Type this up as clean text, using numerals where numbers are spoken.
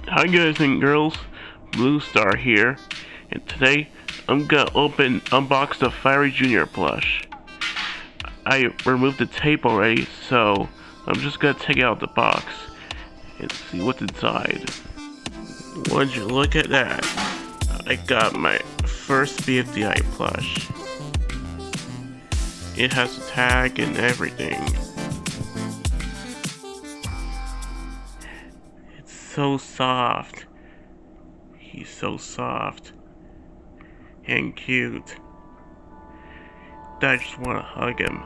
Hi guys and girls, Blue Star here, and today I'm gonna unbox the Firey Jr. plush. I removed the tape already, so I'm just gonna take it out the box and see what's inside. Would you look at that? I got my first BFDI plush. It has a tag and everything. It's so soft. He's so soft and cute that I just want to hug him.